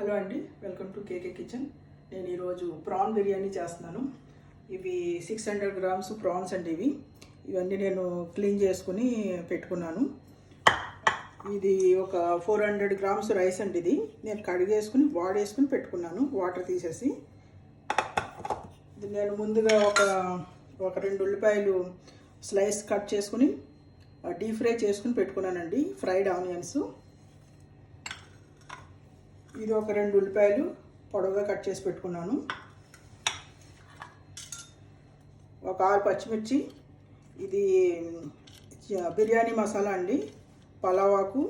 Hello అండి, welcome to KK kitchen. నేను ఈరోజు ప్రాన్ బిర్యానీ చేస్తున్నాను. ఇవి 600 గ్రామ్స్ ప్రాన్స్ అండి. ఇవన్నీ నేను క్లీన్ చేసుకుని పెట్టుకున్నాను. ఇది ఒక 400 గ్రామ్స్ రైస్ అండి. ఇది నేను కడిగేసుకుని వాడేసుకుని పెట్టుకున్నాను, వాటర్ తీసేసి. ఇది నేను ముందుగా ఒక 2 ఉల్లిపాయలు స్లైస్ కట్ చేసుకుని డీప్ ఫ్రై చేసుకుని పెట్టుకున్నానండి, ఫ్రైడ్ ఆనియన్స్. ఇది ఒక 2 ఉల్లిపాయలు పొడవుగా కట్ చేసి పెట్టుకున్నాను. ఒక 6 పచ్చిమిర్చి. ఇది బిర్యానీ మసాలా అండి, పలావాకు,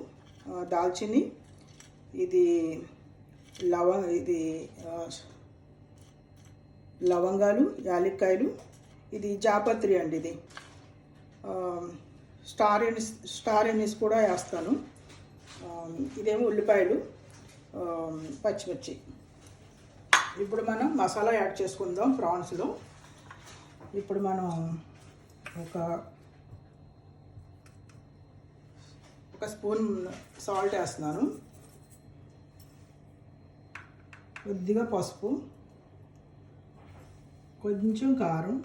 దాల్చిని, ఇది లవంగాలు, యాలక్కాయలు, ఇది జాపత్రి అండి. ఇది స్టార్ ఎనిస్ కూడా వేస్తాను. ఇదేమో ఉల్లిపాయలు, పచ్చిమిర్చి. ఇప్పుడు మనం మసాలా యాడ్ చేసుకుందాం ప్రాన్స్లో. ఇప్పుడు మనం ఒక స్పూన్ సాల్ట్ వేస్తున్నాను, కొద్దిగా పసుపు, కొంచెం కారం.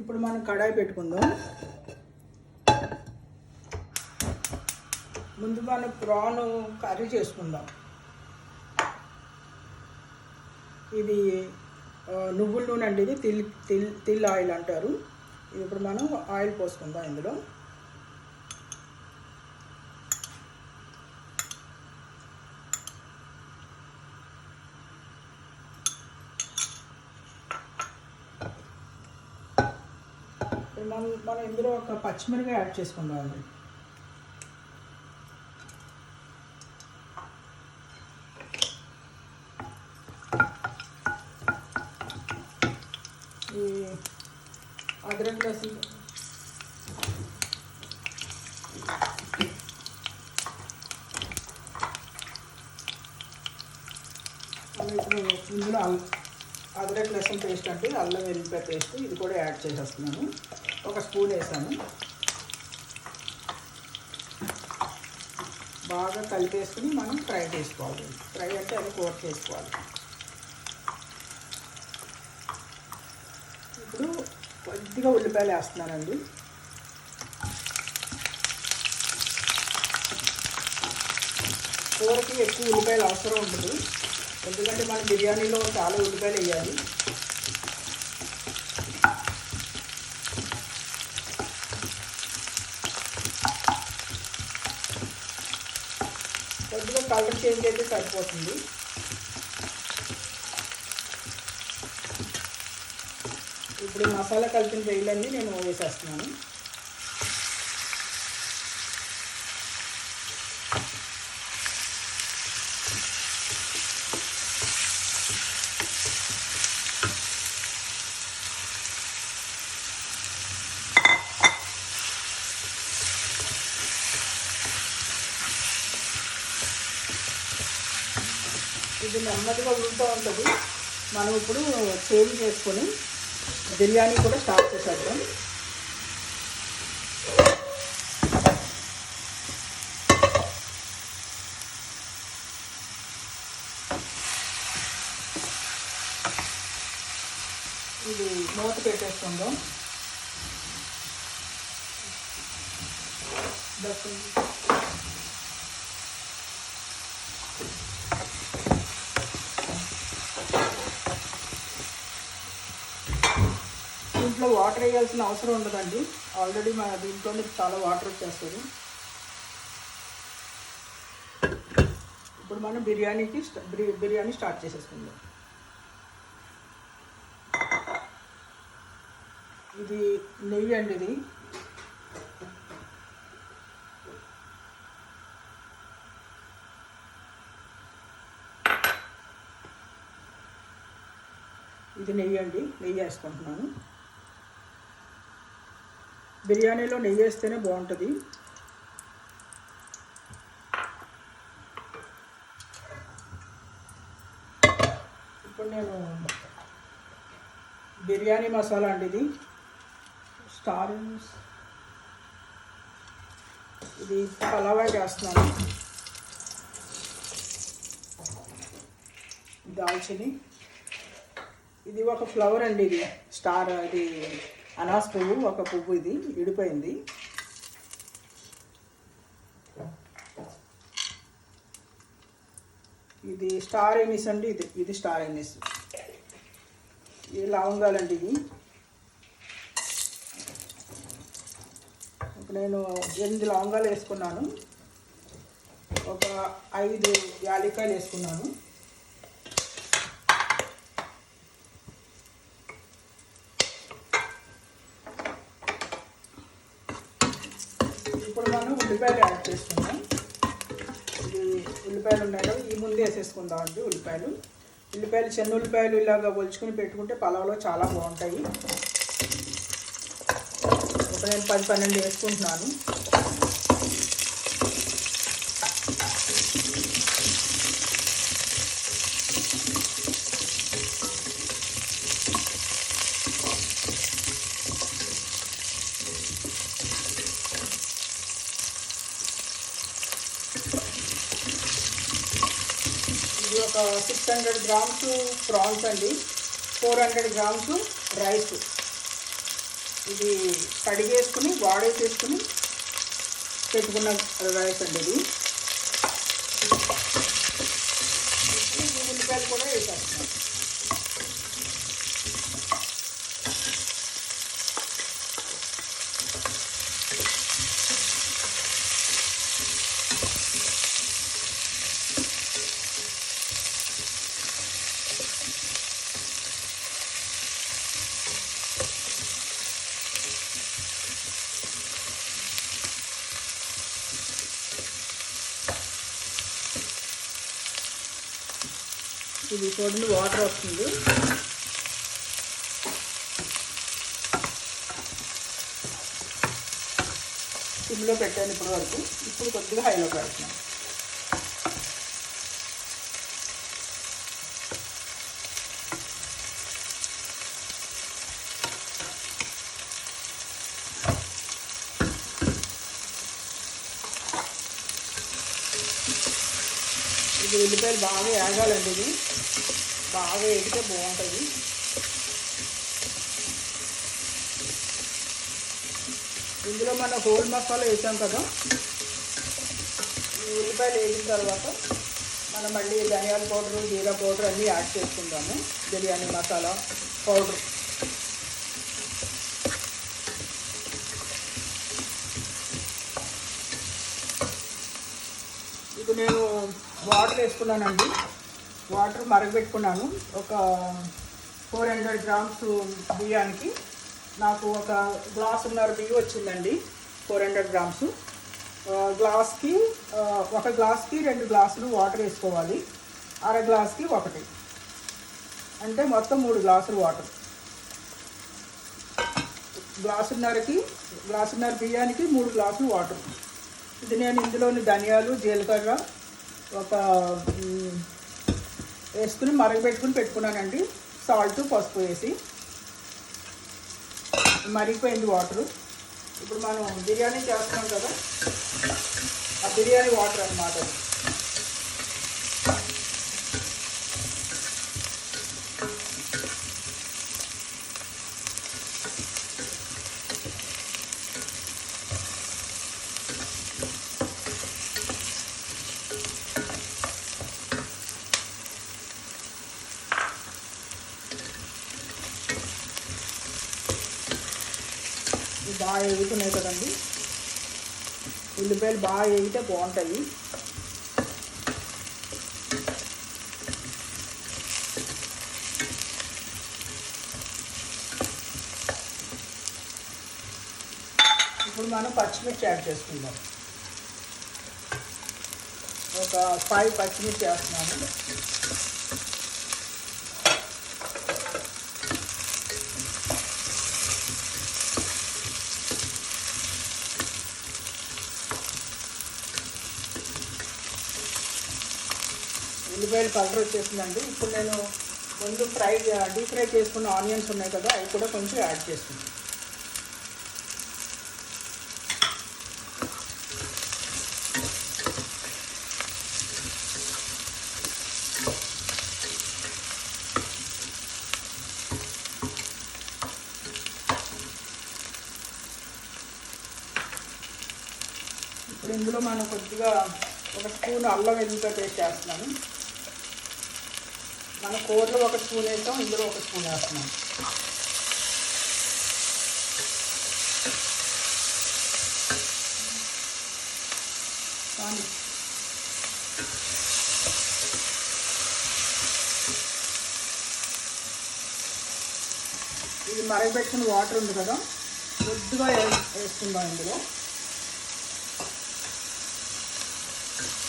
ఇప్పుడు మనం కడాయి పెట్టుకుందాం. ముందు మనం ప్రాన్ కర్రీ చేసుకుందాం. ఇది నువ్వుల నూనె అండి, ఇది తిల్ ఆయిల్ అంటారు. ఇది ఇప్పుడు మనం ఆయిల్ పోసుకుందాం ఇందులో. మనం ఇందులో ఒక పచ్చిమిరపకాయ యాడ్ చేసుకుందాం అండి. ఈ అదరక్ లహసన్ ఇందులో అదరక్ లహసన్ పేస్ట్ అంటే అల్లం వెల్లుల్లిపాయ పేస్ట్, ఇది కూడా యాడ్ చేసేస్తున్నాను. ఒక స్పూన్ వేసాను. బాగా కలిపేసుకుని మనం ఫ్రై చేసుకోవాలి. ఫ్రై అంటే అది కూర చేసుకోవాలి. ఇప్పుడు కొద్దిగా ఉల్లిపాయలు వేస్తున్నానండి. కూరకి ఎక్కువ ఉల్లిపాయలు అవసరం ఉంటుంది, ఎందుకంటే మన బిర్యానీలో చాలా ఉల్లిపాయలు వేయాలి. కొద్దిగా కలర్ చేంజ్ అయితే సరిపోతుంది. ఇప్పుడు మసాలా కలిపిన వేయలన్నీ నేను వేసేస్తున్నాను. ఇది నెమ్మదిగా ఉడుతూ ఉంటుంది. మనం ఇప్పుడు చేంజ్ చేసుకొని బిర్యానీ కూడా స్టార్ట్ చేసేద్దాం. ఇది మూత పెట్టేసుకుందాం. దీంట్లో వాటర్ వేయాల్సిన అవసరం ఉండదండి, ఆల్రెడీ మన దీంట్లో చాలా వాటర్ వచ్చేస్తుంది. ఇప్పుడు మనం బిర్యానీ స్టార్ట్ చేసేసుకుందాం. ఇది నెయ్యి అండి. ఇది నెయ్యి అండి, నెయ్యి వేసుకుంటున్నాను. బిర్యానీలో నెయ్యి వేస్తేనే బాగుంటుంది. ఇప్పుడు నేను బిర్యానీ మసాలా అండి, ఇది ఇది పలావా చేస్తున్నాను. దాల్చిని, ఇది ఒక ఫ్లవర్ అండి, ఇది స్టార్, ఇది అనాస్ పువ్వు, ఒక పువ్వు ఇది విడిపోయింది. ఇది స్టార్ ఎనిస్ అండి, ఇది స్టార్ ఎనిస్. ఇది లవంగాలండి. ఇవి ఇప్పుడు నేను 8 లవంగాలు వేసుకున్నాను, ఒక 5 యాలక్కాయలు వేసుకున్నాను. ఇప్పుడు మనం ఉల్లిపాయలు యాడ్ చేసుకుందాం. ఇది ఉల్లిపాయలు ఉన్నాయి కదా, ఈ ముందు వేసేసుకుందాం అండి. ఉల్లిపాయలు చిన్న ఉల్లిపాయలు ఇలాగా ఒలుచుకుని పెట్టుకుంటే పలావ్లో చాలా బాగుంటాయి. ఒక నేను 10-12 వేసుకుంటున్నాను. ఇది ఒక 600 గ్రామ్స్ ప్రాన్స్ అండి, 400 గ్రామ్స్ రైస్. ఇది కడిగేసుకుని వాడేసేసుకుని పెట్టుకున్న రైస్ అండి. ఇది ఉల్లిపాయలు కూడా వేసేస్తున్నాం. ఇది చూడండి, వాటర్ వస్తుంది. సిమ్లో పెట్టాను ఇప్పటి వరకు. ఇప్పుడు కొద్దిగా హైలో పెడుతున్నాను. ఇది ఉల్లిపాయలు బాగా వేగాలండి. ఇది బాగా వేగితే బాగుంటుంది. ఇందులో మనం హోల్ మసాలా వేసాం కదా, ఈ ఉల్లిపాయలు వేగిన తర్వాత మనం మళ్ళీ ధనియాల పౌడరు, జీరా పౌడర్ అన్నీ యాడ్ చేసుకుందాము. బిర్యానీ మసాలా పౌడర్. ఇప్పుడు నేను వాటర్ వేసుకున్నానండి. వాటర్ మరగబెట్టుకున్నాను. ఒక 400 గ్రామ్స్ బియ్యానికి నాకు ఒక గ్లాసున్నర బియ్యం వచ్చిందండి. 400 గ్రామ్స్ గ్లాస్కి, ఒక గ్లాస్కి 2 గ్లాసులు వాటర్ వేసుకోవాలి. అర గ్లాస్కి 1, అంటే మొత్తం 3 గ్లాసులు వాటర్. గ్లాసున్నర బియ్యానికి 3 గ్లాసులు వాటర్. ఇది నేను ఇందులోని ధనియాలు, జీలకర్ర ఒక వేసుకుని మరగబెట్టుకుని పెట్టుకున్నానండి. సాల్ట్, పసుపు వేసి మరిగిపోయింది వాటరు. ఇప్పుడు మనం బిర్యానీ చేస్తున్నాం కదా, ఆ బిర్యానీ వాటర్ అన్నమాట. బాగా వేగుతున్నాయి కదండి, ఉల్లిపాయలు బాగా వేగితే బాగుంటాయి. ఇప్పుడు మనం పచ్చిమిర్చి యాడ్ చేసుకుందాం. ఒక 5 పచ్చిమిర్చి వేస్తున్నాను. ఉల్లిపాయలు కలర్ వచ్చేసిందండి. ఇప్పుడు నేను ముందు డీప్ ఫ్రై చేసుకున్న ఆనియన్స్ ఉన్నాయి కదా, అవి కూడా కొంచెం యాడ్ చేసుకుంటాను. ఇందులో మనం కొద్దిగా 1 స్పూన్ అల్లం వెల్లుల్లిపాయ పేస్ట్ వేస్తున్నాను. మన కూరలో 1 స్పూన్ వేస్తాం, ఇందులో 1 స్పూన్ వేస్తున్నాం. ఇది మరగబెట్టుకున్న వాటర్ ఉంది కదా, కొద్దిగా వేసుకుందాం ఇందులో.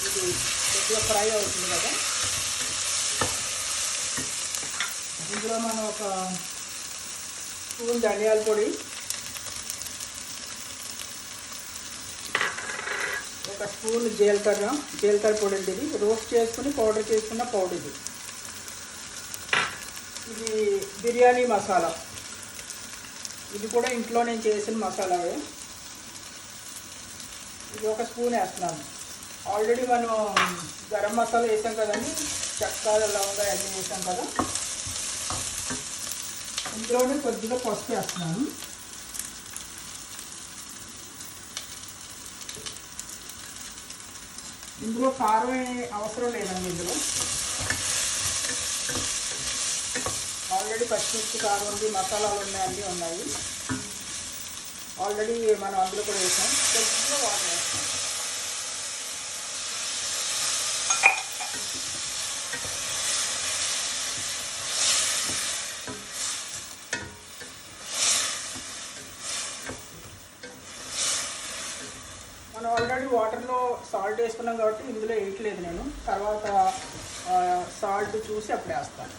ఇది కొద్దిగా ఫ్రై అవుతుంది కదా, ఇందులో మనం 1 స్పూన్ ధనియాల పొడి, 1 స్పూన్ జీలకర్ర పొడి అండి. ఇది రోస్ట్ చేసుకుని పౌడర్ చేసుకున్న పౌడర్ ఇది. ఇది బిర్యానీ మసాలా, ఇది కూడా ఇంట్లో నేను చేసిన మసాలాయే. ఇది 1 స్పూన్ వేస్తున్నాను. ఆల్రెడీ మనం గరం మసాలా వేసాం కదండి, చెక్క లవంగా అన్నీ వేసాం కదా. ఇందులోనే కొద్దిగా పసుపు వేస్తున్నాను. ఇందులో కారం అవసరం లేదండి. ఇందులో ఆల్రెడీ పచ్చిమిర్చి, కారం ఉంది, మసాలాలు ఉన్నాయి, అన్నీ ఉన్నాయి. ఆల్రెడీ మనం అందులో కూడా వేసాం. కొద్దిగా వాటర్ వేస్తాం. మనం ఆల్రెడీ వాటర్లో సాల్ట్ వేసుకున్నాం కాబట్టి ఇందులో వేయట్లేదు నేను. తర్వాత సాల్ట్ చూసి అప్పుడు వేస్తాను.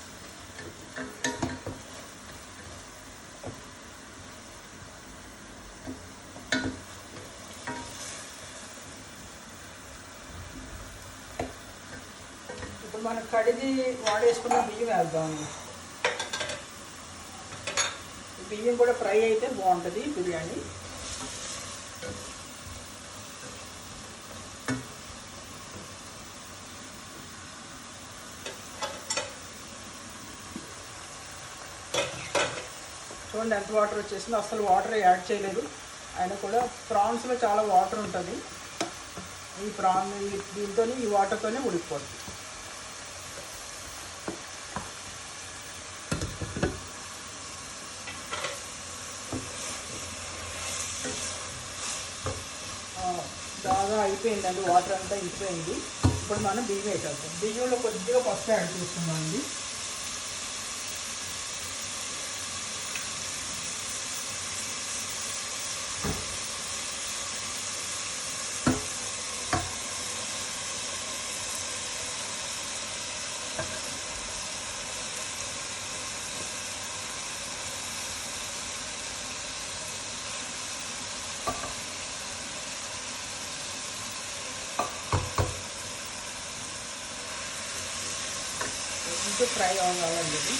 ఇప్పుడు మనం కడిగి వాడేసుకున్న బియ్యం వేద్దాము. బియ్యం కూడా ఫ్రై అయితే బాగుంటుంది బిర్యానీ. చూడండి ఎంత వాటర్ వచ్చేసిందో. అసలు వాటర్ యాడ్ చేయలేదు. అయినా కూడా ప్రాన్స్లో చాలా వాటర్ ఉంటుంది. ఈ ప్రాన్ దీంతో ఈ వాటర్తోనే ఉడికిపోతుంది. బాగా అయిపోయిందండి, వాటర్ అంతా ఇంకిపోయింది. ఇప్పుడు మనం బియ్యం వేసేస్తాం. బియ్యంలో కొద్దిగా పసుపు యాడ్ చేసుకుందామండి. కొంచెం ఫ్రై అవ్వాలండి ఇది.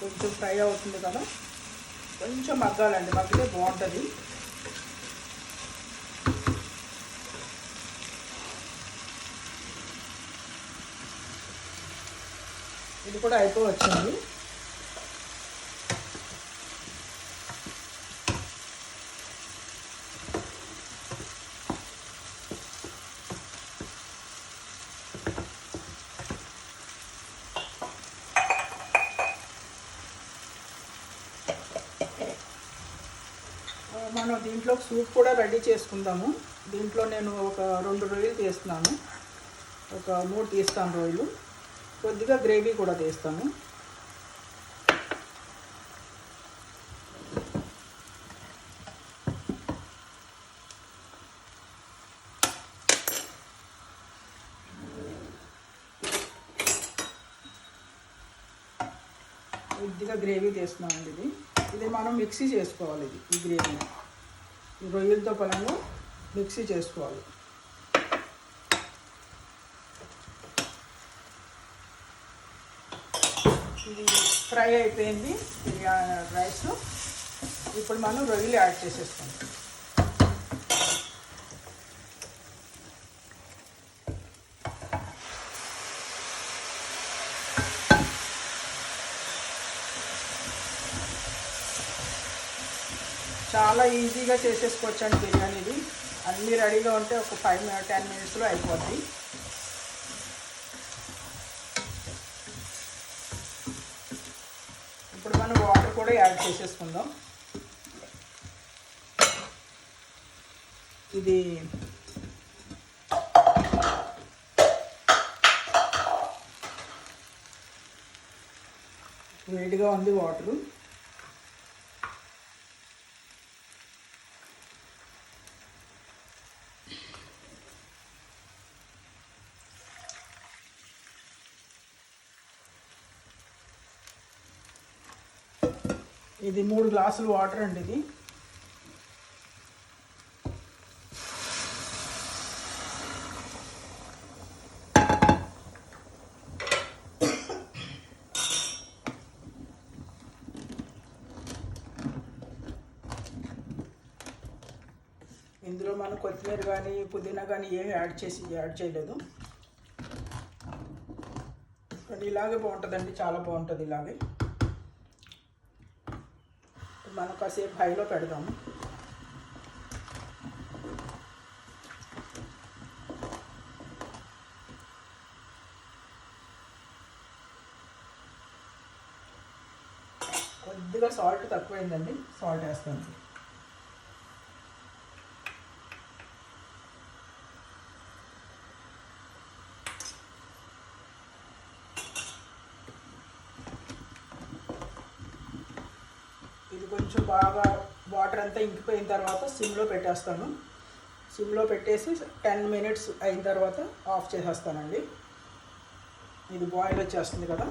కొంచెం ఫ్రై అవుతుంది కదా, కొంచెం మగ్గాలండి. మగ్గితే బాగుంటుంది. ఇది కూడా అయిపోవచ్చింది. మనం దీంట్లో సూప్ కూడా రెడీ చేసుకుందాము. దీంట్లో నేను ఒక 2 రొయ్యలు తీస్తున్నాను, ఒక 3 తీస్తాను రొయ్యలు. కొద్దిగా గ్రేవీ కూడా తీస్తాను. కొద్దిగా గ్రేవీ తీస్తున్నామండి. ఇది మనం మిక్సీ చేసుకోవాలి. ఈ గ్రేవీ ఈ రొయ్యలతో పలంగా మిక్సీ చేసుకోవాలి. ఇది ఫ్రై అయిపోయింది బిర్యానీ రైస్. ఇప్పుడు మనం రొయ్యలు యాడ్ చేసేసుకుంటాం. చాలా ఈజీగా చేసేసుకోవచ్చండి బిర్యానీది. అన్నీ రెడీగా ఉంటే ఒక 5-10 మినిట్స్లో అయిపోద్ది. ఇప్పుడు మనం వాటర్ కూడా యాడ్ చేసేసుకుందాం. ఇది వేడిగా ఉంది వాటరు. ఇది 3 గ్లాసులు వాటర్ అండి. ఇది ఇందులో మనం కొత్తిమీర కానీ పుదీనా కానీ ఏమి యాడ్ చేయలేదు. కానీ ఇలాగే బాగుంటుందండి, చాలా బాగుంటుంది ఇలాగే. మనం కాసేపు హైలో పెడదాము. కొద్దిగా సాల్ట్ తక్కువైందండి, సాల్ట్ వేస్తాను. ఇది కొంచెం బాగా వాటర్ అంతా ఇంకిపోయిన తర్వాత సిమ్లో పెట్టేస్తాను. సిమ్లో పెట్టేసి 10 మినిట్స్ అయిన తర్వాత ఆఫ్ చేసేస్తానండి. ఇది బాయిల్ వచ్చేస్తుంది కదా.